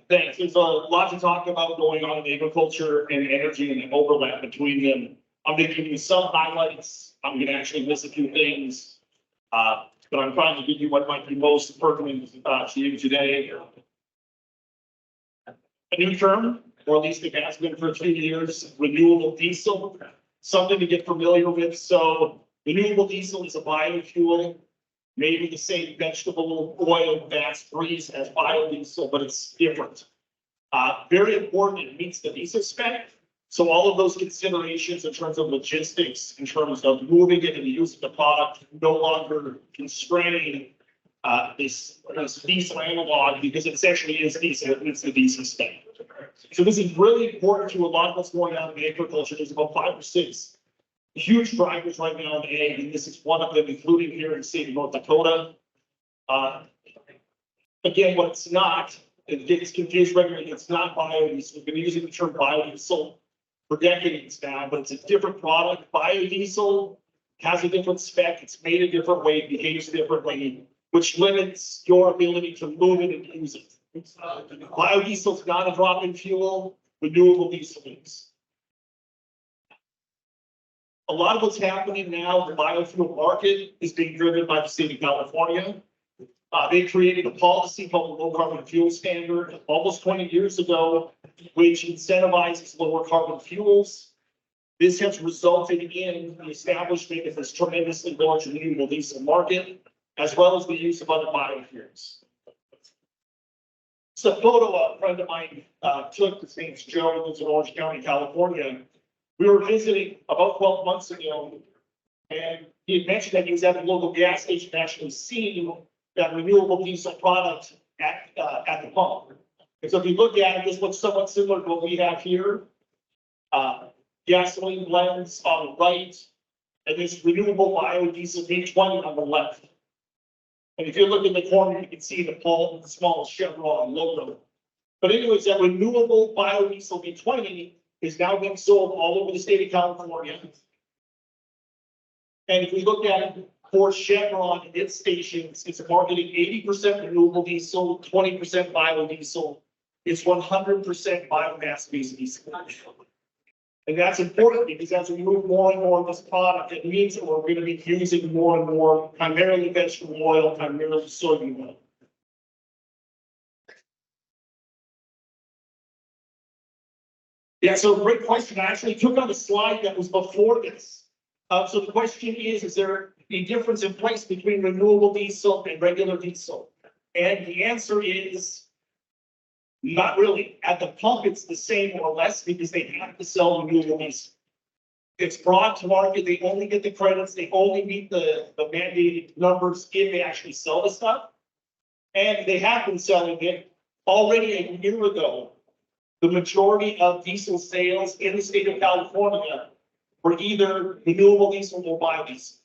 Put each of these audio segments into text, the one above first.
Thanks. There's a lot to talk about going on in agriculture and energy and the overlap between them. I'm going to give you some highlights. I'm going to actually miss a few things, but I'm trying to give you what might be most pertinent to you today. A new term, or at least it has been for a few years, renewable diesel, something to get familiar with. So renewable diesel is a biofuel, maybe the same vegetable oil fats freeze as biodiesel, but it's different. Very important, it meets the diesel spec. So all of those considerations in terms of logistics, in terms of moving it and the use of the product, no longer constraining this diesel analog, because it essentially is diesel, it's the diesel spec. So this is really important to a lot of what's going on in agriculture. There's about 5 or 6 huge drivers right now in ag, and this is one of them, including here in the state of North Dakota. Again, what it's not, it gets confused regularly, it's not biodiesel. We've been using the term biodiesel for decades now, but it's a different product. Biodiesel has a different spec, it's made a different way, it behaves differently, which limits your ability to move it and use it. Biodiesel is not a drop-in fuel, renewable diesel is. A lot of what's happening now, the biofuel market is being driven by the state of California. They created a policy called the Low Carbon Fuel Standard almost 20 years ago, which incentivizes lower carbon fuels. This has resulted in the establishment of this tremendously large renewable diesel market, as well as the use of other biofuels. It's a photo a friend of mine took. His name's Joe, he lives in Orange County, California. We were visiting about 12 months ago, and he had mentioned that he was at a local gas station actually seeing that renewable diesel product at the pump. And so if you look at it, this looks somewhat similar to what we have here. Gasoline blends on the right, and this renewable biodiesel V20 on the left. And if you look in the corner, you can see the Paul, the small Chevron logo. But anyways, that renewable biodiesel V20 is now being sold all over the state of California. And if we look at it for Chevron and its stations, it's marketing 80% renewable diesel, 20% biodiesel. It's 100% biomass-based diesel. And that's important because as we move more and more of this product, it means that we're going to be using more and more primarily vegetable oil, primarily soybean oil. Yeah, so great question. I actually took on a slide that was before this. So the question is there a difference in price between renewable diesel and regular diesel? And the answer is not really. At the pump, it's the same or less because they have to sell renewable diesel. It's brought to market, they only get the credits, they only meet the mandated numbers if they actually sell the stuff. And they have been selling it already a year ago. The majority of diesel sales in the state of California were either renewable diesel or biodiesel.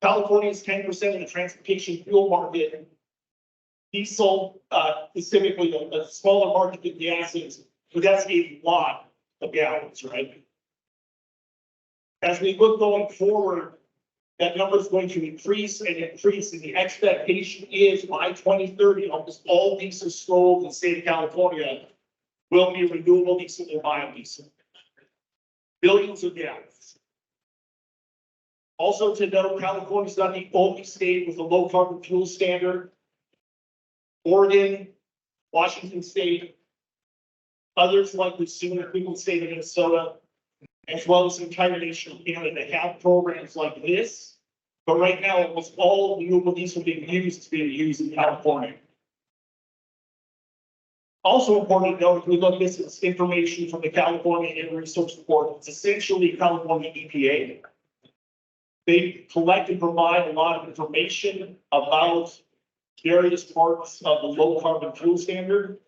California is 10% of the transportation fuel market. Diesel, specifically a smaller market than gas is, but that's a lot of gallons, right? As we look going forward, that number is going to increase and increase, and the expectation is by 2030, almost all diesel sold in the state of California will be renewable diesel or biodiesel. Billions of gallons. Also to note, California is not the only state with a low carbon fuel standard. Oregon, Washington State, others likely soon, including the state of Minnesota, as well as the entire nation of Canada, they have programs like this. But right now, almost all renewable diesel being used is being used in California. Also important to note, if we look at this as information from the California Air Resource Board, it's essentially California EPA. They collect and provide a lot of information about various parts of the low carbon fuel standard.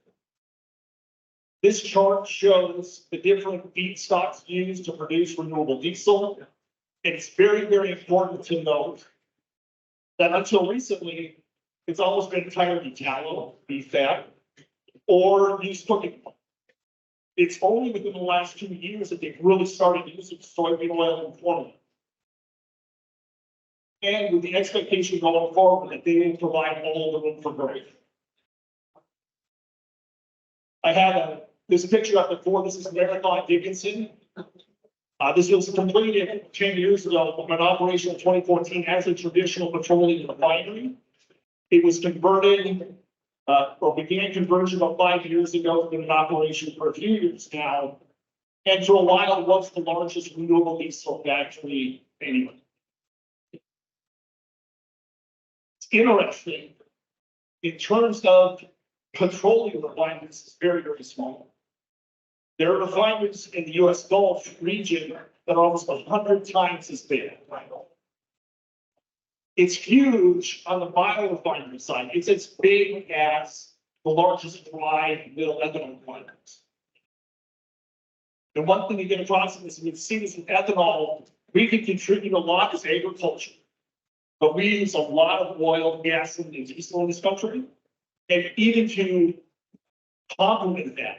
This chart shows the different feedstocks used to produce renewable diesel. And it's very, very important to note that until recently, it's almost been entirely tallow, beef fat, or used cooking. It's only within the last 2 years that they've really started using soybean oil and corn oil. And with the expectation going forward that they will provide all the room for growth. I had this picture up before. This is Marathon Dickinson. This was completed 10 years ago from an operation in 2014 as a traditional petroleum refinery. It was converted, or began conversion about 5 years ago. It's been in operation for a few years now. And for a while, it was the largest renewable diesel factory anywhere. It's interesting. In terms of petroleum refineries, it's very, very small. There are refineries in the US Gulf region that are almost 100 times as big. It's huge on the biorefinery side. It's as big as the largest dry middle ethanol refineries. And one thing you get across in this, and you see this with ethanol, we can contribute a lot as agriculture. But we use a lot of oil, gas, and diesel in this country. And even to complement that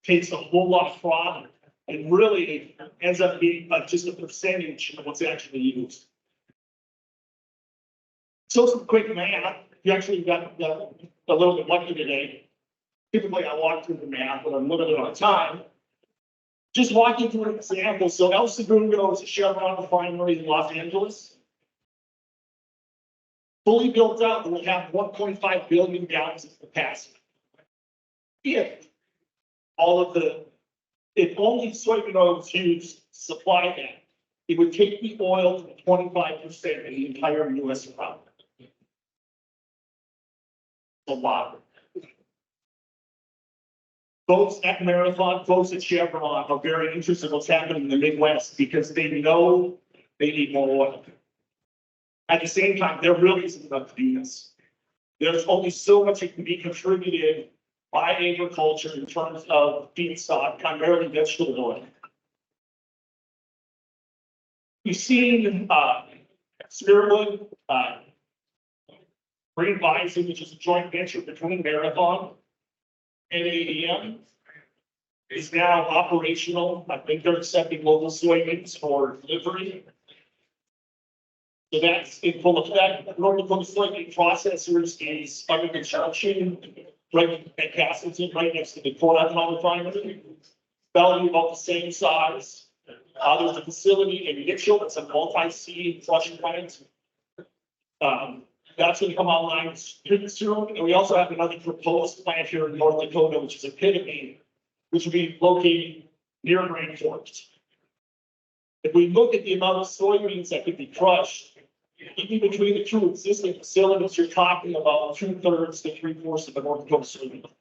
takes a whole lot of product. And really it ends up being just a percentage of what's actually used. So some quick math. You actually got a little bit lucky today. Typically I walk through the math, but I'm limited on time. Just walking through an example. So El Segundo is a Chevron refinery in Los Angeles. Fully built out, it will have 1.5 billion gallons of capacity. If all of if only soybean oil was used to supply that, it would take the oil to 25% of the entire US economy. A lot. Folks at Marathon, folks at Chevron are very interested in what's happening in the Midwest because they know they need more oil. At the same time, there really isn't enough to do this. There's only so much that can be contributed by agriculture in terms of feedstock, primarily vegetable oil. You've seen Spearwood, Green Bison, which is a joint venture between Marathon and ADM, is now operational. I think they're accepting local soybeans for delivery. So that's in full effect. North Dakota soybean processors is under construction right at Castleton, right next to the corn ethanol refinery. Bellevue about the same size. There's a facility in Mitchell. It's a multi-seed crushing plant. That's going to come online soon. And we also have another proposed plant here in North Dakota, which is a Epitome, which will be located near Grand Forks. If we look at the amount of soybeans that could be crushed, even between the two existing facilities, you're talking about 2/3 to 3/4 of the North Dakota soybean.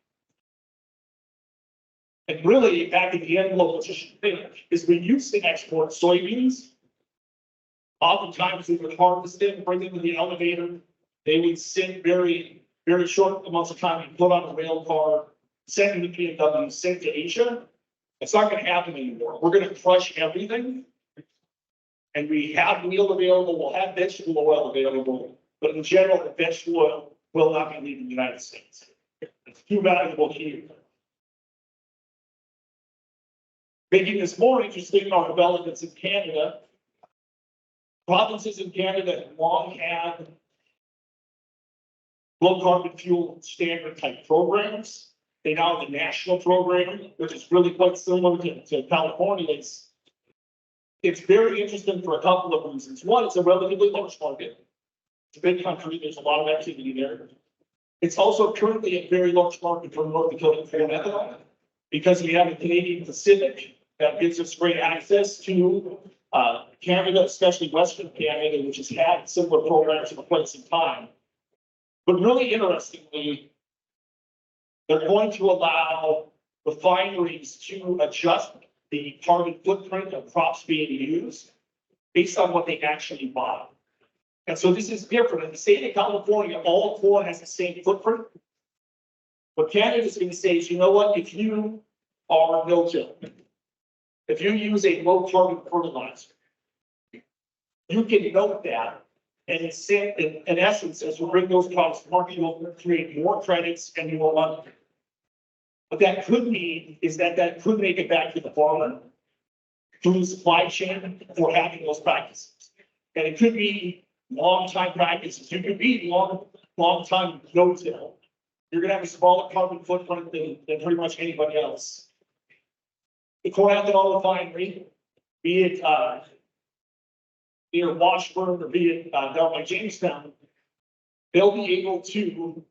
And really, back at the envelope, what you should think is we used to export soybeans. Oftentimes, we would harvest them, bring them to the elevator. They would sit very, very short amounts of time and put on a rail car, sent to PNW, sent to Asia. It's not going to happen anymore. We're going to crush everything. And we have meal available, we'll have vegetable oil available, but in general, the vegetable oil will not be leaving the United States. It's too valuable here. Making this more interesting are developments in Canada. Provinces in Canada have long had low carbon fuel standard type programs. They now have a national program, which is really quite similar to California's. It's very interesting for a couple of reasons. One, it's a relatively large market. It's a big country. There's a lot of activity there. It's also currently a very large market for North Dakota corn ethanol because we have a Canadian Pacific that gives us great access to Canada, especially Western Canada, which has had similar programs for quite some time. But really interestingly, they're going to allow refineries to adjust the carbon footprint of crops being used based on what they actually buy. And so this is different. In the state of California, all corn has the same footprint. What Canada is going to say is, you know what, if you are no-till, if you use a low carbon fertilizer, you can note that. And in essence, as we bring those products to market, you will create more credits and you will want them. What that could mean is that could make it back to the farmer through the supply chain for having those practices. And it could be long time practices. You could be long time no-till. you're gonna have a smaller carbon footprint than pretty much anybody else. The corn ethanol refinery, be it, near Washburn or be it, down by Jamestown, they'll be able to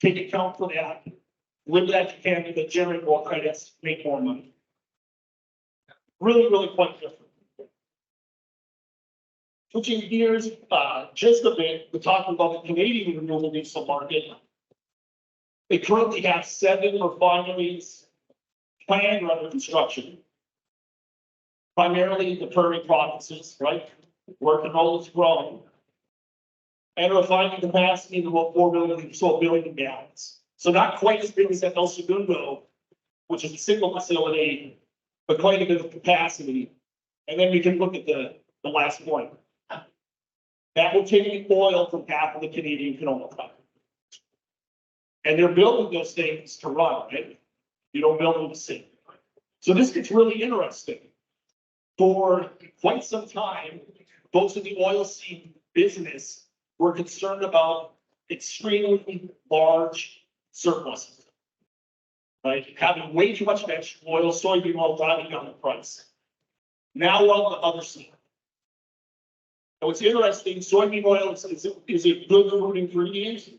take account for that, live that to Canada, generate more credits, make more money. Really, really quite different. Switching gears, just a bit, we're talking about the Canadian renewable diesel market. They currently have 7 refineries planned or under construction. Primarily in the prairie provinces, right, where canola is grown. And refining capacity of about 4 billion gallons. So not quite as big as that El Segundo, which is a single facility, but quite a bit of capacity. And then we can look at the last point. That will take oil from half of the Canadian canola crop. And they're building those things to run, right? You don't build them to sink. So this gets really interesting. For quite some time, folks in the oilseed business were concerned about extremely large surpluses. Right? Having way too much vegetable oil, soybean oil driving down the price. Now we're on the other side. And what's interesting, soybean oil is a good food ingredient.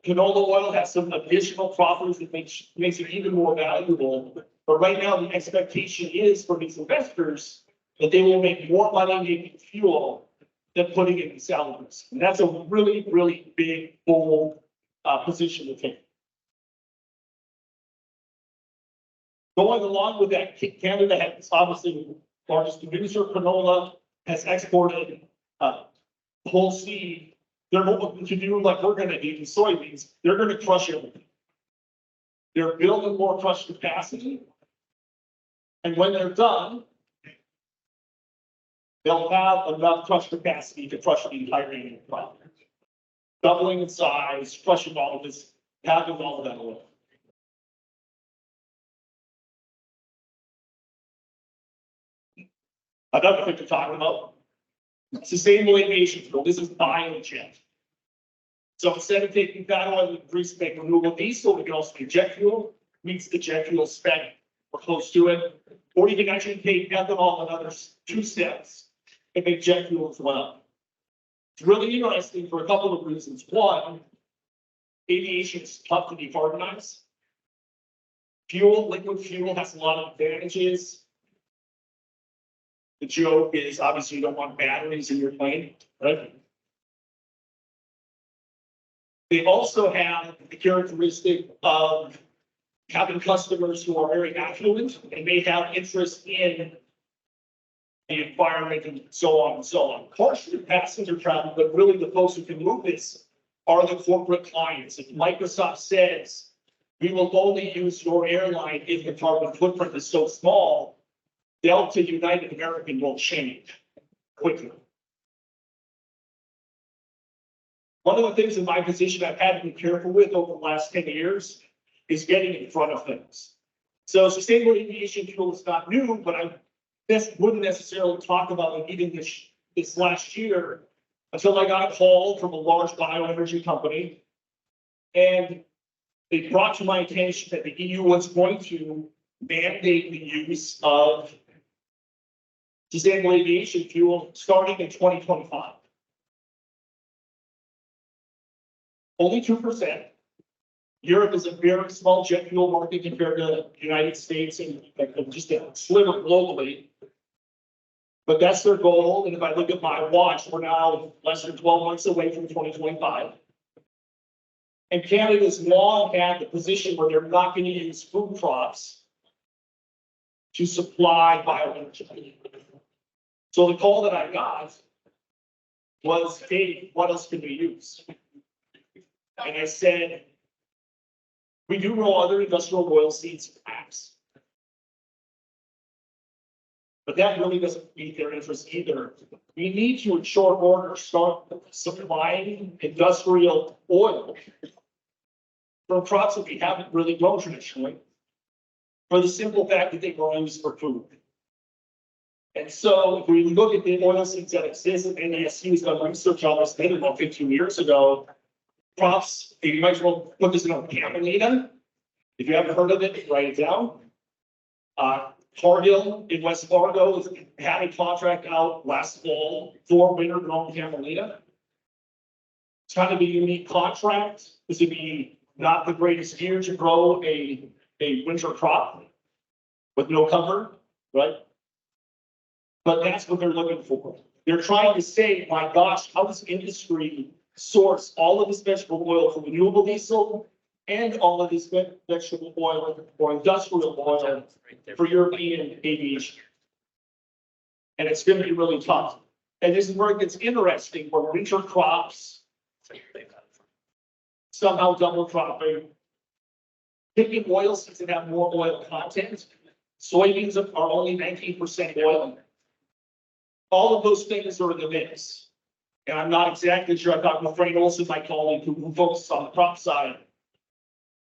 Canola oil has some additional properties that makes it even more valuable. But right now, the expectation is for these investors that they will make more money making fuel than putting it in salaries. And that's a really, really big, bold position to take. Going along with that, Canada has obviously the largest producer of canola, has exported whole seed. They're looking to do like we're going to do in soybeans. They're going to crush everything. They're building more crush capacity. And when they're done, they'll have enough crush capacity to crush the entire annual crop. Doubling in size, crushing all of this, having all of that oil. Another thing to talk about, sustainable aviation fuel. This is biojet. So instead of taking fat oil and grease to make renewable diesel, we can also make jet fuel, meets the jet fuel spec or close to it. Or you can actually take ethanol and other 2 steps and make jet fuel as well. It's really interesting for a couple of reasons. One, aviation is tough to decarbonize. Liquid fuel has a lot of advantages. The joke is obviously you don't want batteries in your plane, right? They also have the characteristic of having customers who are very affluent and may have interest in the environment and so on and so on. Partially passenger travel, but really the folks who can move this are the corporate clients. If Microsoft says, we will only use your airline if the carbon footprint is so small, Delta United American will change quickly. One of the things in my position I've had to be careful with over the last 10 years is getting in front of things. So sustainable aviation fuel is not new, but I wouldn't necessarily talk about it even this last year until I got called from a large bioenergy company. And they brought to my attention that the EU was going to mandate the use of sustainable aviation fuel starting in 2025. Only 2%. Europe is a very small jet fuel market compared to the United States and just a sliver globally. But that's their goal. And if I look at my watch, we're now less than 12 months away from 2025. And Canada's long had the position where they're not going to use food crops to supply bioenergy. So the call that I got was, hey, what else can we use? And I said, we do grow other industrial oil seeds, perhaps. But that really doesn't meet their interest either. We need to, in short order, start supplying industrial oil from crops that we haven't really grown traditionally, for the simple fact that they were used for food. And so if we look at the oil seeds that exist, and NDSU has done research on this about 15 years ago, crops, you might as well put this in a camelina. If you haven't heard of it, write it down. Cargill in West Fargo had a contract out last fall for winter grown camelina. It's kind of a unique contract. This would be not the greatest year to grow a winter crop with no cover, right? But that's what they're looking for. They're trying to say, my gosh, how does industry source all of this vegetable oil for renewable diesel and all of this vegetable oil or industrial oil for European aviation? And it's going to be really tough. And this is where it gets interesting, where winter crops somehow double cropping, picking oil seeds that have more oil content. Soybeans are only 19% oil. All of those things are in the mix. And I'm not exactly sure. I talked with Frank Olson, my colleague, who focuses on the crop side.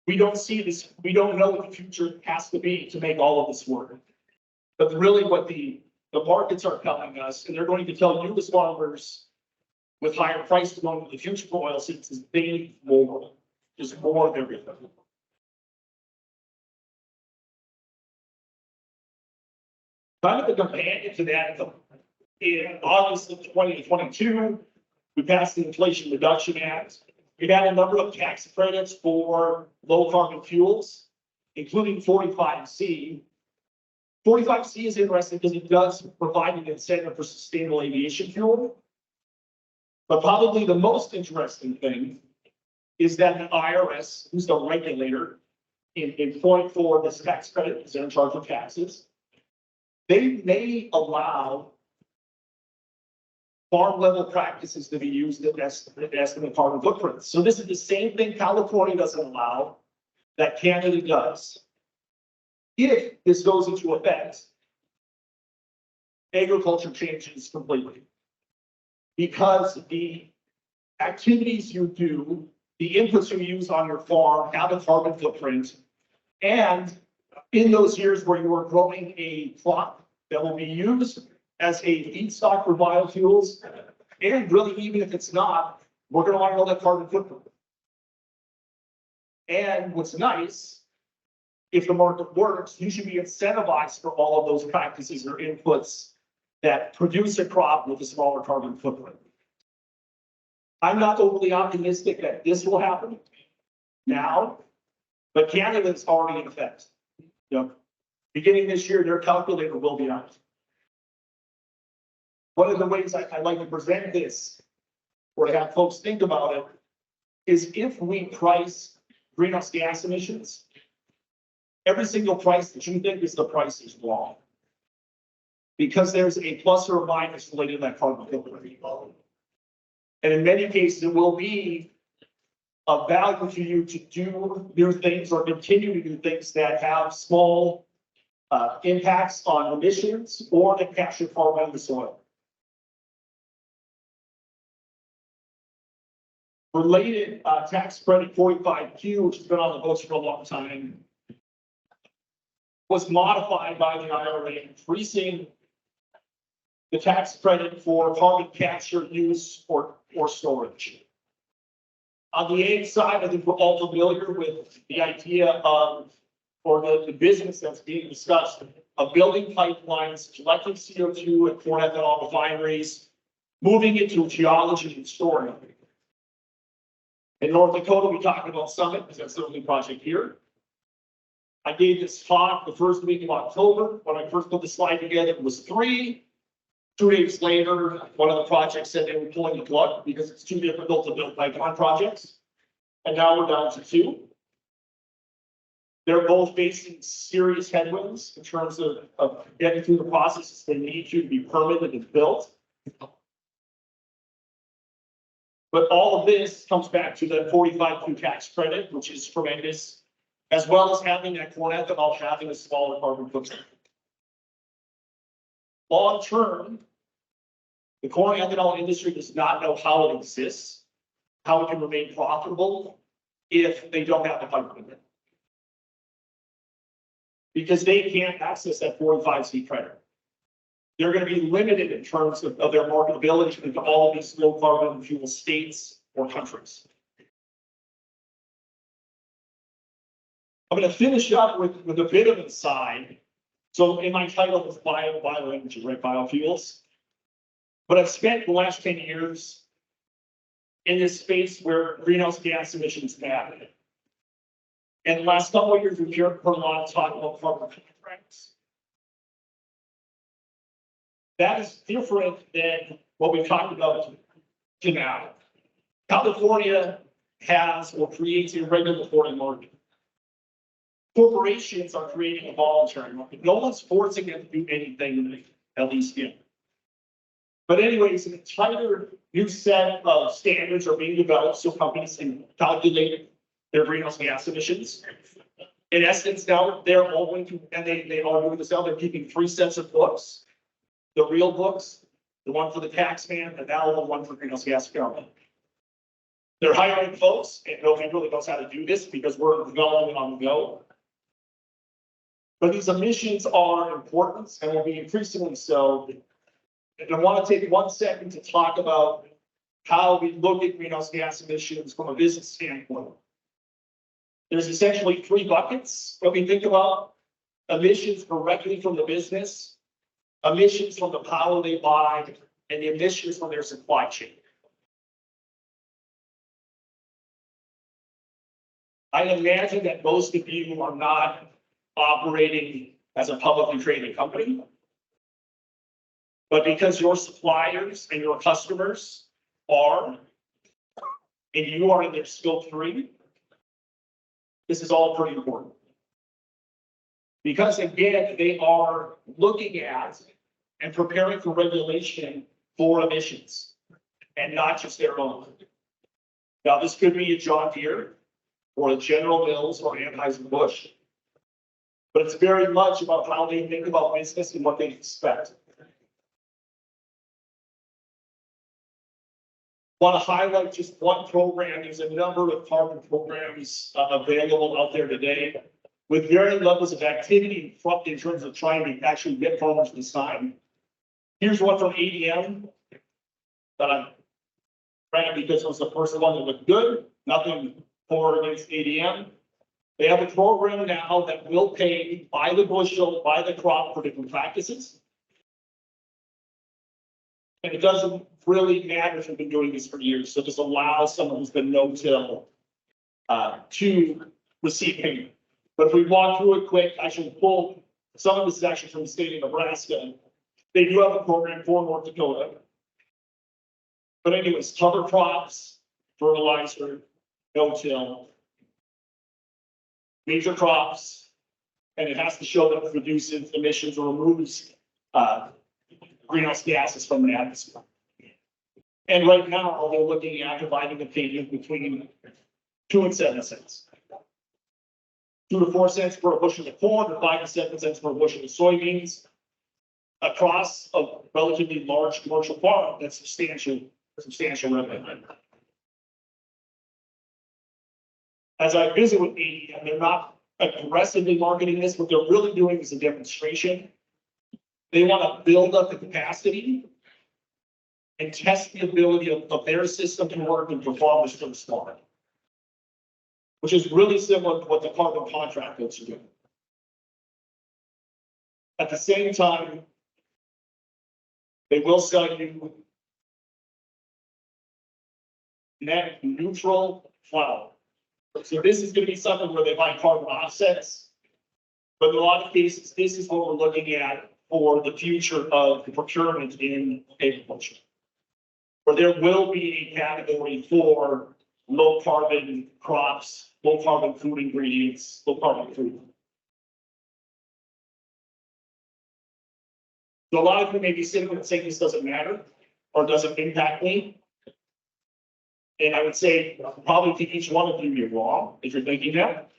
We don't see this. We don't know what the future has to be to make all of this work. But really what the markets are telling us, and they're going to tell you as farmers with higher prices going to the future for oil seeds, is they need more. Just more of everything. Kind of a companion to that, in August of 2022, we passed the Inflation Reduction Act. We had a number of tax credits for low carbon fuels, including 45C. 45C is interesting because it does provide an incentive for sustainable aviation fuel. But probably the most interesting thing is that the IRS, who's the regulator in point for this tax credit, because they're in charge of taxes, they may allow farm level practices to be used to estimate carbon footprints. So this is the same thing California doesn't allow that Canada does. If this goes into effect, agriculture changes completely. Because the activities you do, the inputs you use on your farm have a carbon footprint. And in those years where you are growing a crop that will be used as a feedstock for biofuels, and really even if it's not, we're going to want to know that carbon footprint. And what's nice, if the market works, you should be incentivized for all of those practices or inputs that produce a crop with a smaller carbon footprint. I'm not overly optimistic that this will happen now, but Canada's already in effect. Beginning this year, their calculator will be out. One of the ways I like to present this, or to have folks think about it, is if we price greenhouse gas emissions, every single price that you think is the price is wrong. Because there's a plus or a minus related to that carbon footprint. And in many cases, it will be of value to you to do new things or continue to do things that have small impacts on emissions or that capture carbon in the soil. Related tax credit 45Q, which has been on the books for a long time, was modified by the IRA, increasing the tax credit for carbon capture, use, or storage. On the ag side, I think we're all familiar with the idea of, or the business that's being discussed, of building pipelines, collecting CO2 at corn ethanol refineries, moving it to geology and storing it. In North Dakota, we talked about Summit, because that's the only project here. I gave this talk the first week of October. When I first put the slide together, it was 3. 2 days later, one of the projects said they were pulling the plug because it's too difficult to build pipeline projects. And now we're down to 2. They're both facing serious headwinds in terms of getting through the processes they need to be permitted and built. But all of this comes back to the 45Q tax credit, which is tremendous, as well as having that corn ethanol having a smaller carbon footprint. Long term, the corn ethanol industry does not know how it exists, how it can remain profitable if they don't have the pipeline. Because they can't access that 45C credit. They're going to be limited in terms of their marketability into all of these low carbon fuel states or countries. I'm going to finish up with a bit of an aside. So in my title is bioenergy, right? Biofuels. But I've spent the last 10 years in this space where greenhouse gas emissions matter. And the last couple of years, we've heard a lot of talk about carbon contracts. That is different than what we talked about now. California has or creates a regulatory market. Corporations are creating a voluntary market. No one's forcing them to do anything, at least yet. But anyways, an entire new set of standards are being developed so companies can calculate their greenhouse gas emissions. In essence, now they're all going to, and they all doing this now, they're keeping 3 sets of books. The real books, the one for the tax man, and now the one for greenhouse gas accounting. They're hiring folks, and nobody really knows how to do this because we're developing on the go. But these emissions are important and will be increasingly so. And I want to take 1 second to talk about how we look at greenhouse gas emissions from a business standpoint. There's essentially 3 buckets when we think about emissions directly from the business, emissions from the power they buy, and the emissions from their supply chain. I imagine that most of you are not operating as a publicly traded company. But because your suppliers and your customers are, and you are in their scope 3, this is all pretty important. Because again, they are looking at and preparing for regulation for emissions and not just their own. Now, this could be a John Deere or a General Mills or Anheuser-Busch, but it's very much about how they think about business and what they expect. Want to highlight just one program. There's a number of carbon programs available out there today with varying levels of activity in terms of trying to actually get farmers to sign. Here's one from ADM that I'm ran because it was the first one that looked good. Nothing for against ADM. They have a program now that will pay by the bushel, by the crop for different practices. And it doesn't really matter if you've been doing this for years. So this allows someone who's been no-till to receive payment. But if we walk through it quick, I should pull, some of this is actually from the state of Nebraska. They do have a program for North Dakota. But anyways, cover crops, fertilizer, no-till, major crops, and it has to show that it reduces emissions or removes greenhouse gases from the atmosphere. And right now, they're looking at dividing the payment between 2 and 7 cents. 2 to 4 cents per bushel of corn, or 5 to 7 cents per bushel of soybeans. Across a relatively large commercial farm, that's substantial revenue. As I visit with ADM, they're not aggressively marketing this. What they're really doing is a demonstration. They want to build up the capacity and test the ability of their system to work and perform this for the smart, which is really similar to what the carbon contract folks are doing. At the same time, they will sell you net neutral flour. So this is going to be something where they buy carbon offsets. But in a lot of cases, this is what we're looking at for the future of the procurement in agriculture, where there will be a category for low carbon crops, low carbon food ingredients, low carbon food. So a lot of you may be sitting and saying this doesn't matter or doesn't impact me. And I would say probably to each one of you, you're wrong if you're thinking that.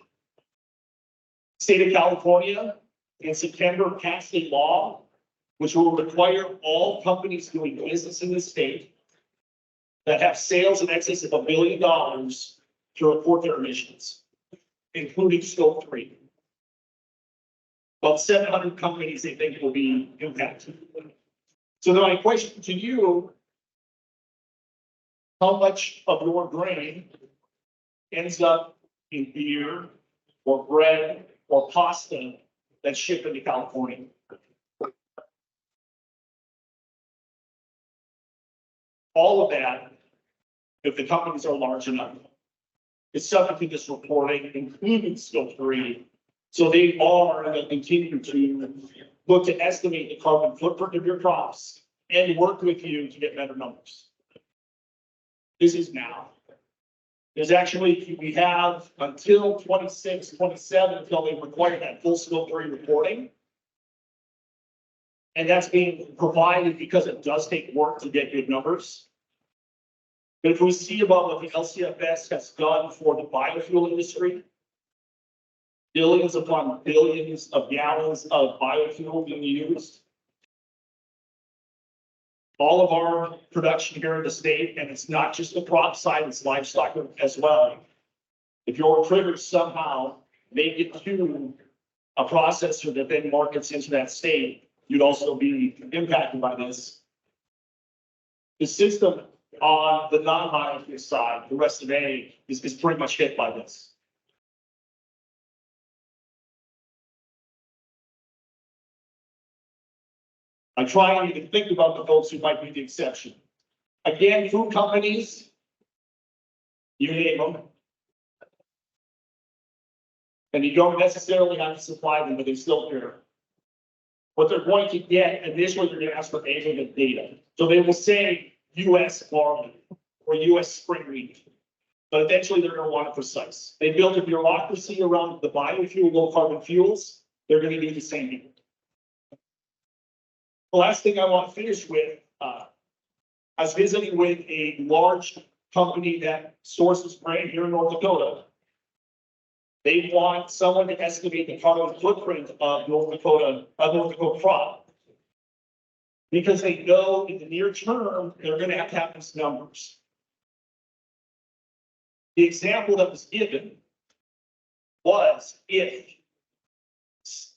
State of California in September passed a law which will require all companies doing business in the state that have sales in excess of $1 billion to report their emissions, including scope 3. About 700 companies they think will be impacted. So then my question to you, how much of your grain ends up in beer or bread or pasta that's shipped into California. All of that, if the companies are large enough, is subject to this reporting, including Scope 3. So they are going to continue to look to estimate the carbon footprint of your crops and work with you to get better numbers. This is now. There's actually, we have until 26, 27, until they require that full Scope 3 reporting. And that's being provided because it does take work to get good numbers. But if we see about what the LCFS has done for the biofuel industry, billions upon billions of gallons of biofuel being used. All of our production here in the state, and it's not just the crop side, it's livestock as well. If your critters somehow make it to a processor that then markets into that state, you'd also be impacted by this. The system on the non-biofuel side, the rest of A, is pretty much hit by this. I try and even think about the folks who might be the exception. Again, food companies, you name them. And you don't necessarily have to supply them, but they still care. What they're going to get, initially, they're going to ask for aggregate data. So they will say US barley or US spring wheat, but eventually they're going to want it precise. They build a bureaucracy around the biofuel, low carbon fuels. They're going to do the same thing. The last thing I want to finish with, I was visiting with a large company that sources grain here in North Dakota. They want someone to estimate the carbon footprint of North Dakota crop. Because they know in the near term, they're going to have these numbers. The example that was given was if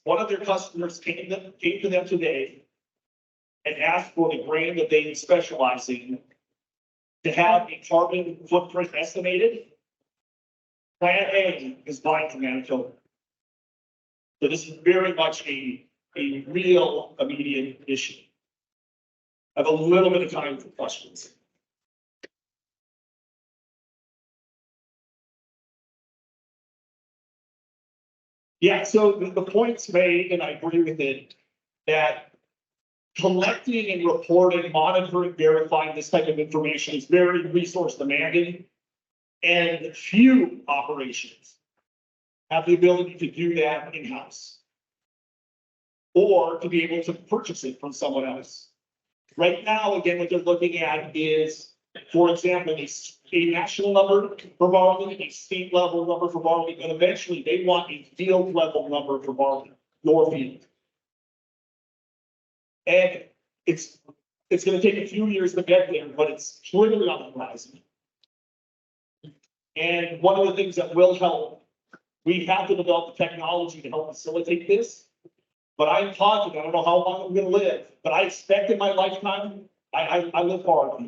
one of their customers came to them today and asked for the grain that they specialize in to have a carbon footprint estimated, Plan A is buying from Manitoba. So this is very much a real immediate issue. I have a little bit of time for questions. Yeah, so the point's made, and I agree with it, that collecting and reporting, monitoring, verifying this type of information is very resource demanding. And few operations have the ability to do that in-house or to be able to purchase it from someone else. Right now, again, what they're looking at is, for example, a national number for barley, a state level number for barley, and eventually they want a field level number for barley, your field. And it's going to take a few years to get there, but it's clearly on the horizon. And one of the things that will help, we have to develop the technology to help facilitate this. But I'm confident, I don't know how long I'm going to live, but I expect in my lifetime, I live far.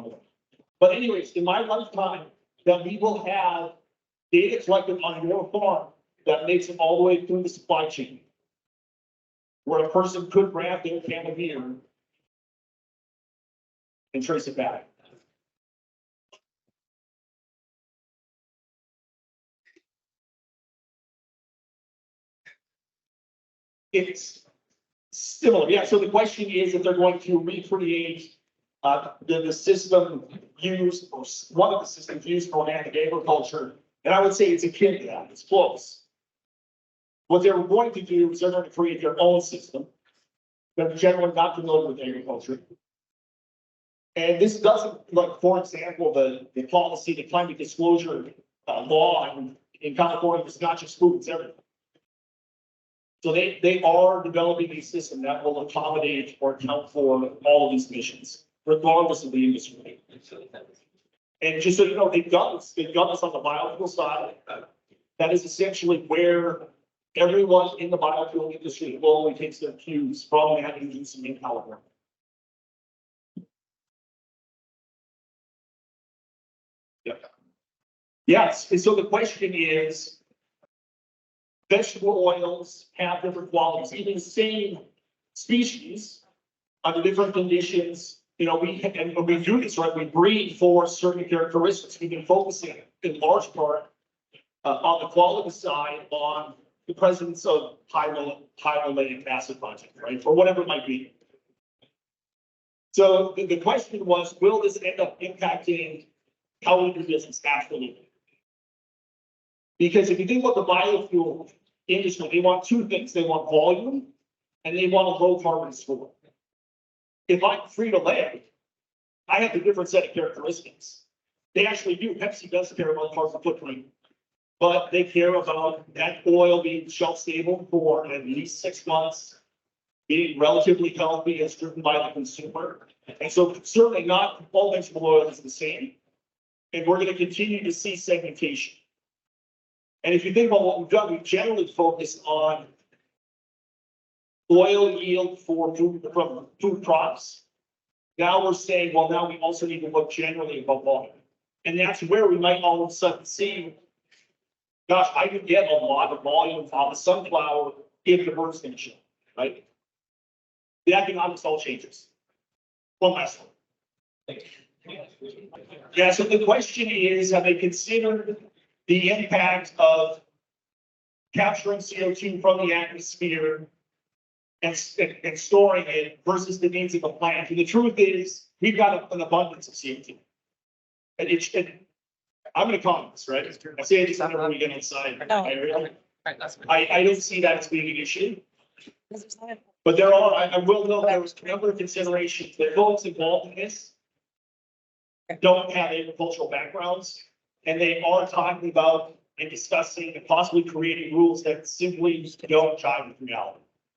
But anyways, in my lifetime, that we will have data collected on your farm that makes it all the way through the supply chain, where a person could grab their can of beer and trace it back. It's similar, yeah. So the question is if they're going to recreate the system used, or one of the systems used for organic agriculture, and I would say it's akin to that. It's close. What they're going to do is they're going to create their own system. They're generally not familiar with agriculture. And this doesn't, like, for example, the policy, the climate disclosure law in California is not just food, it's everything. So they are developing a system that will accommodate or account for all of these emissions, regardless of the industry. And just so you know, they've done this on the biofuel side. That is essentially where everyone in the biofuel industry globally takes their cues from that agency in California. Yep. Yes, and so the question is, vegetable oils have different qualities, even the same species under different conditions. You know, and when we do this, right, we breed for certain characteristics. We've been focusing in large part on the quality side, on the presence of high oleic acid content, right, or whatever it might be. So the question was, will this end up impacting how we do business? Absolutely. Because if you think about the biofuel industry, they want two things. They want volume and they want a low carbon score. If I'm Frito-Lay, I have a different set of characteristics. They actually do. Pepsi does care about carbon footprint, but they care about that oil being shelf stable for at least 6 months, being relatively healthy as driven by the consumer. And so certainly not all vegetable oil is the same. And we're going to continue to see segmentation. And if you think about what we've done, we've generally focused on oil yield for from food crops. Now we're saying, well, now we also need to look generally about volume. And that's where we might all of a sudden see, gosh, I could get a lot of volume on the sunflower if the bird's going to show, right? The economics all changes. One last one. Yeah, so the question is, have they considered the impact of capturing CO2 from the atmosphere and storing it versus the needs of the plant? And the truth is, we've got an abundance of CO2. And I'm an economist, right? I say this whenever we get inside. No. I don't see that as being an issue. But there are, I will note, there was a number of considerations that folks involved in this don't have agricultural backgrounds, and they are talking about and discussing and possibly creating rules that simply don't jive with reality.